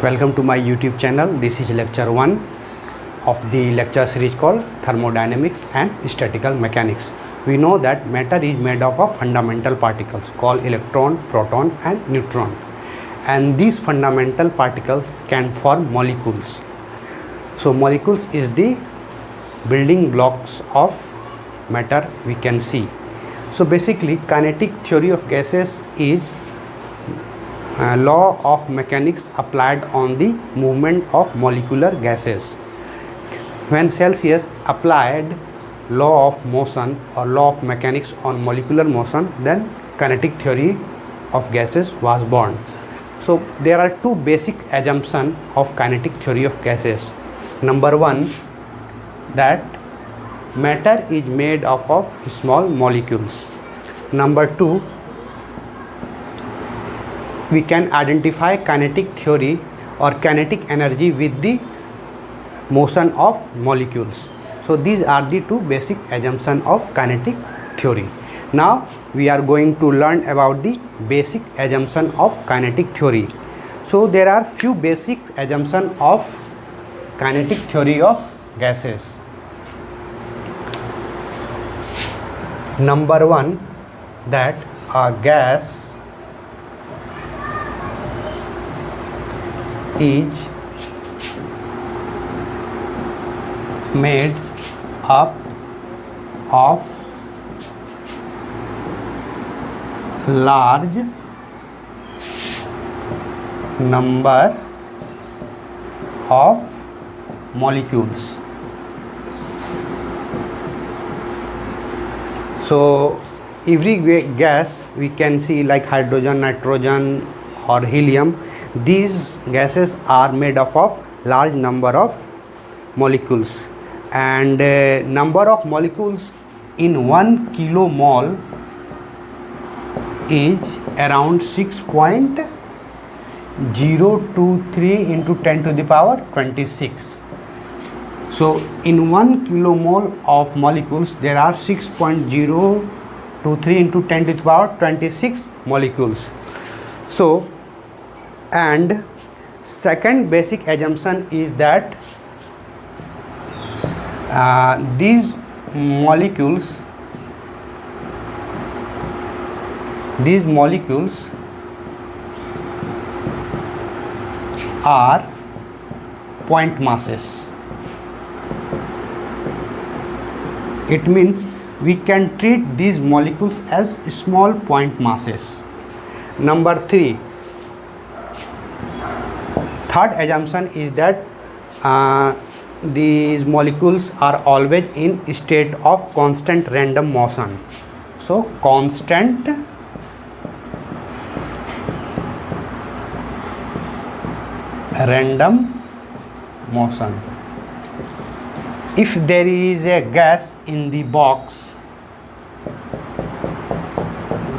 Welcome to my YouTube channel. This is lecture 1 of the lecture series called Thermodynamics and Statical Mechanics. We know that matter is made up of fundamental particles called electron, proton and neutron. And these fundamental particles can form molecules. So molecules is the building blocks of matter we can see. So basically kinetic theory of gases is law of mechanics applied on the movement of molecular gases. When Celsius applied law of motion or law of mechanics on molecular motion, then kinetic theory of gases was born. So there are two basic assumptions of kinetic theory of gases. Number one, that matter is made up of small molecules. Number two, we can identify kinetic theory or kinetic energy with the motion of molecules. So these are the two basic assumptions of kinetic theory. Now we are going to learn about the basic assumption of kinetic theory. So there are few basic assumptions of kinetic theory of gases. Number one, that a gas is made up of large number of molecules. So every gas we can see, like hydrogen, nitrogen or helium, these gases are made up of large number of molecules, and number of molecules in 1 kilomole is around 6.023 into 10 to the power 26. So in 1 kilomole of molecules there are 6.023 into 10 to the power 26 molecules. So, and second basic assumption is that these molecules are point masses. It means we can treat these molecules as small point masses. Number three, third assumption is that these molecules are always in state of constant random motion. So constant random motion. If there is a gas in the box,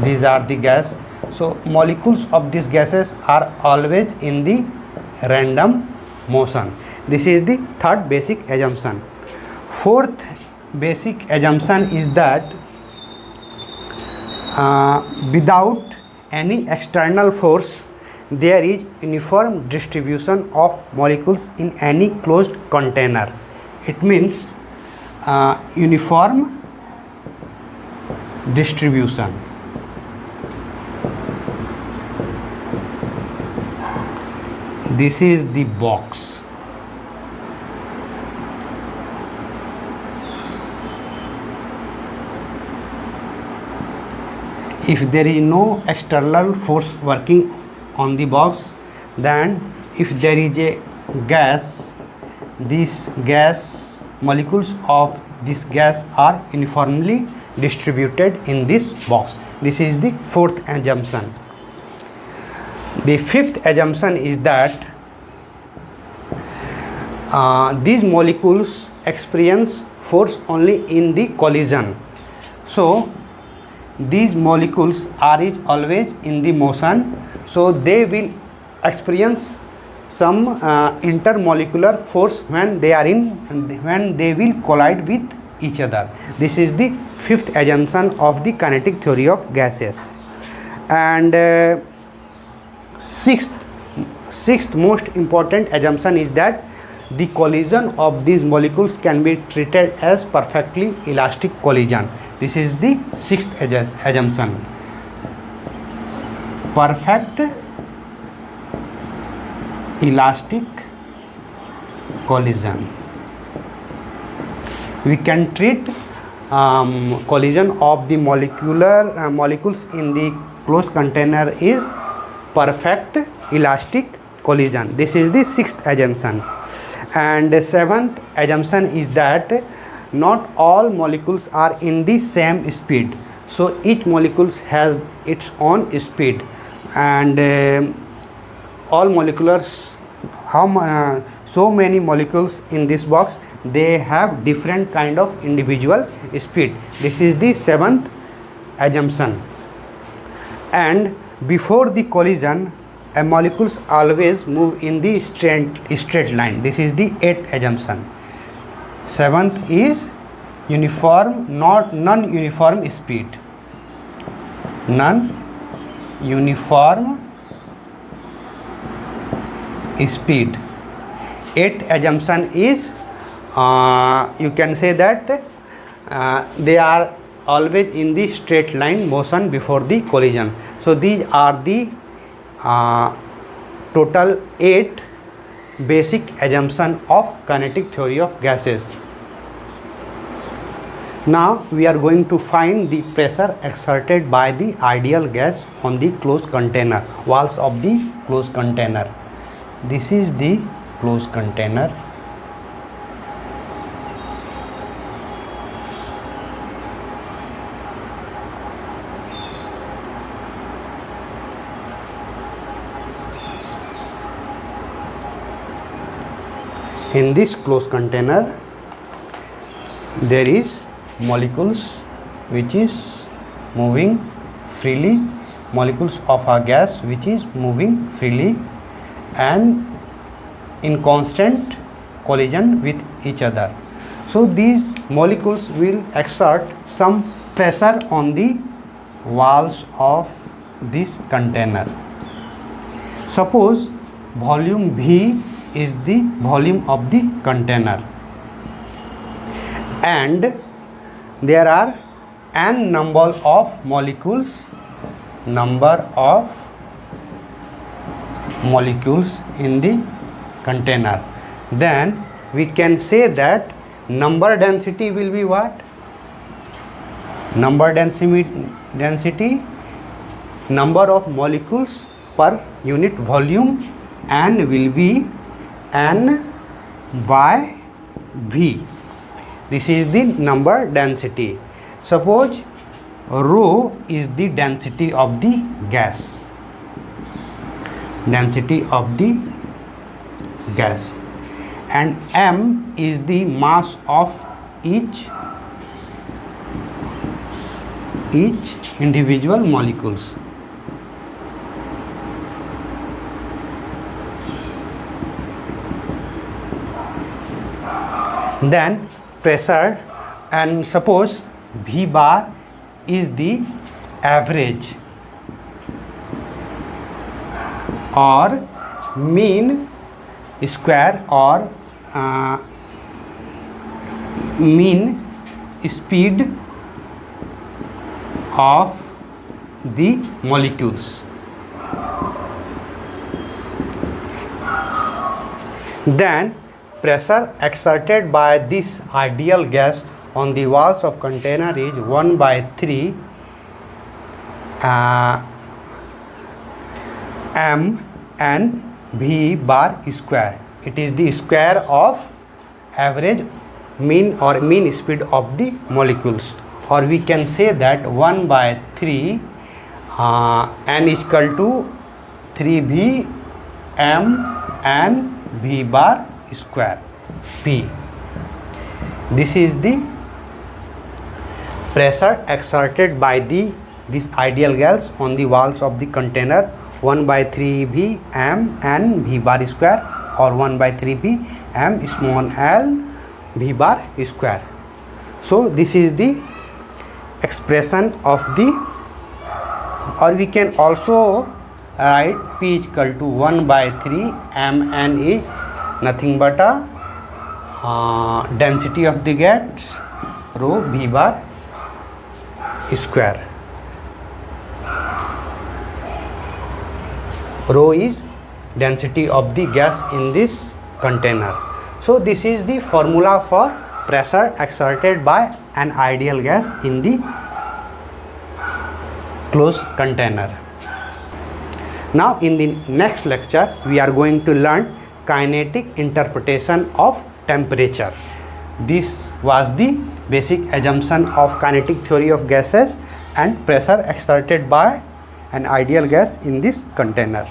these are the gas, so molecules of these gases are always in the random motion. This is the third basic assumption. Fourth basic assumption is that without any external force there is uniform distribution of molecules in any closed container. It means uniform distribution. This is the box. If there is no external force working on the box, then if there is a gas, this gas, molecules of this gas are uniformly distributed in this box. This is the fourth assumption. The fifth assumption is that these molecules experience force only in the collision. So these molecules are always in the motion, so they will experience some intermolecular force when they will collide with each other. This is the fifth assumption of the kinetic theory of gases. And sixth sixth most important assumption is that the collision of these molecules can be treated as perfectly elastic collision. This is the sixth assumption. Perfect elastic collision. We can treat collision of the molecules in the closed container is perfect elastic collision. This is the sixth assumption. And the seventh assumption is that not all molecules are in the same speed. So each molecule has its own speed, and all molecules, so many molecules in this box, they have different kind of individual speed. This is the seventh assumption. And before the collision, a molecules always move in the straight line. This is the eighth assumption. Seventh is uniform, not non-uniform speed. Non-uniform speed. Eighth assumption is you can say that they are always in the straight line motion before the collision. So these are the total 8 basic assumption of kinetic theory of gases. Now we are going to find the pressure exerted by the ideal gas on the closed container, walls of the closed container. This is the closed container. In this closed container, there is molecules which is moving freely, molecules of a gas which is moving freely and in constant collision with each other. So these molecules will exert some pressure on the walls of this container. Suppose volume V is the volume of the container, and there are n number of molecules in the container. Then we can say that number density will be what? Number density, number of molecules per unit volume, and will be N by V. This is the number density. Suppose rho is the density of the gas. Density of the gas. And M is the mass of each individual molecules. Then pressure, and suppose V bar is the average or mean square or mean speed of the molecules. Then pressure exerted by this ideal gas on the walls of container is 1 by 3 m and V bar square. It is the square of average mean or mean speed of the molecules, or we can say that 1 by 3 n is equal to 3V m and V bar square P. This is the pressure exerted by this ideal gas on the walls of the container, 1 by 3 V m and V bar square, or 1 by 3 V m small l V bar square. So this is the expression of the, or we can also write P is equal to 1 by 3 mn is nothing but a density of the gas rho V bar square. Rho is density of the gas in this container. So this is the formula for pressure exerted by an ideal gas in the closed container. Now in the next lecture we are going to learn kinetic interpretation of temperature. This was the basic assumption of kinetic theory of gases and pressure exerted by an ideal gas in this container.